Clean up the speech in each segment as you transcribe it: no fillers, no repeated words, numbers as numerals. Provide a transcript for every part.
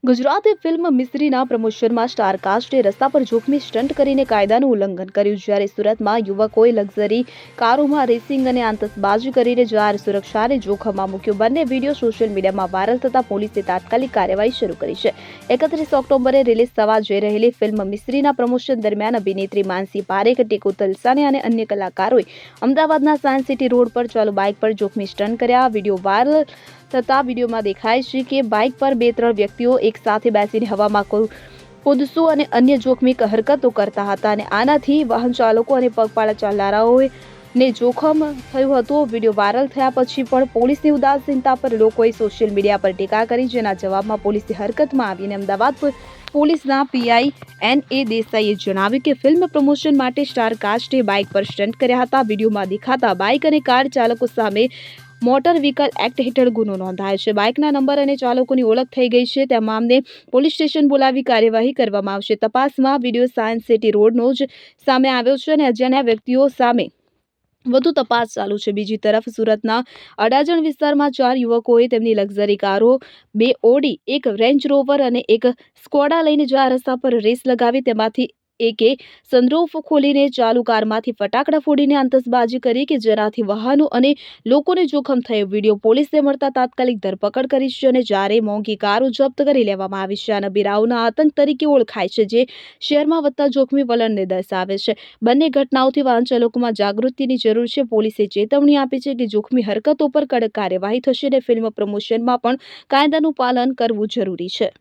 Gujarati film મિસ્ત્રીના પ્રમોશનમાં સ્ટારકાસ્ટે રસ્તા પર જોખમી સ્ટન્ટ કરીને કાયદાનું ઉલ્લંઘન કર્યું. જ્યારે સુરતમાં યુવકોએ લક્ઝરી કારોમાં રેસિંગ અને આતશબાજી કરીને જાહેર સુરક્ષાને જોખમમાં મૂક્યું. બંને વિડીયો સોશિયલ મીડિયામાં વાયરલ થતા પોલીસે તાત્કાલિક કાર્યવાહી શરૂ કરી છે. 31 ઓક્ટોબરે રિલીઝ થવા જઈ રહેલી ફિલ્મ મિસ્ત્રીના પ્રમોશન દરમિયાન અભિનેત્રી માનસી પારેખ, ટેકો તલસાને અને અન્ય કલાકારોએ અમદાવાદના સાયન્સ સિટી રોડ પર ચાલુ બાઇક પર જોખમી સ્ટન્ટ કર્યા. વિડીયો વાયરલ થતા વિડીયોમાં દેખાય છે કે બાઇક પર 2-3 વ્યક્તિઓ એક સાથે બેસીને હવામાં કૂદશું અને અન્ય જોખમી હરકતો કરતા હતા અને આનાથી વાહન ચાલકો અને પગપાળા ચાલનારાઓને જોખમ થયું હતું. વિડીયો વાયરલ થયા પછી પણ પોલીસની ઉદાસીનતા પર લોકોએ સોશિયલ મીડિયા પર ટીકા કરી, જેના જવાબમાં પોલીસે હરકતમાં આવીને અમદાવાદ પોલીસના પીઆઈ એન.એ. દેસાઈએ જણાવ્યું કે ફિલ્મ પ્રમોશન માટે સ્ટારકાસ્ટે બાઇક પર સ્ટન્ટ કર્યા હતા. વિડીયોમાં દેખાતા બાઇક અને કાર ચાલકો સામે મોટર વ્હીકલ એક્ટ હેઠળ ગુનો નોંધાયો છે. બાઇકના નંબર અને ચાલકોની ઓળખ થઈ ગઈ છે. તમામને પોલીસ સ્ટેશન બોલાવી કાર્યવાહી કરવામાં આવશે. તપાસમાં વિડીયો સાયન્સ સિટી રોડનો જ સામે આવ્યો છે અને અજાણ્યા વ્યક્તિઓ સામે વધુ તપાસ ચાલુ છે. બીજી તરફ સુરતના અડાજણ વિસ્તારમાં 4 યુવકોએ તેમની લક્ઝરી કારો 2 ઓડી, 1 રેન્જ રોવર અને 1 સ્કોડા લઈને રસ્તા પર રેસ લગાવી. તેમાંથી એકે સનરૂફ ખોલીને ચાલુ કારમાંથી ફટાકડા ફોડીને આતશબાજી કરી કે જેનાથી વાહનો અને લોકોને જોખમ થયું. વિડીયો પોલીસને મળતા તાત્કાલિક ધરપકડ કરી છે અને 4 મોંઘી કારો જપ્ત કરી લેવામાં આવી છે. આ નબીરાઓના આતંક તરીકે ઓળખાય છે, જે શહેરમાં વધતા જોખમી વલણને દર્શાવે છે. બંને ઘટનાઓથી વાહન ચાલકોમાં જાગૃતિની જરૂર છે. પોલીસે ચેતવણી આપી છે કે જોખમી હરકતો પર કડક કાર્યવાહી થશે અને ફિલ્મ પ્રમોશનમાં પણ કાયદાનું પાલન કરવું જરૂરી છે.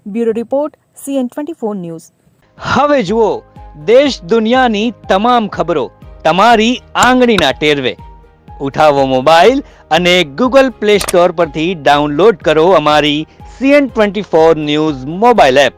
Bureau report CN24 news. હવે જુઓ દેશ દુનિયાની તમામ ખબરો તમારી આંગળીના ટેરવે. ઉઠાવો મોબાઈલ અને Google Play Store પરથી ડાઉનલોડ કરો અમારી CN24 ન્યૂઝ મોબાઈલ એપ.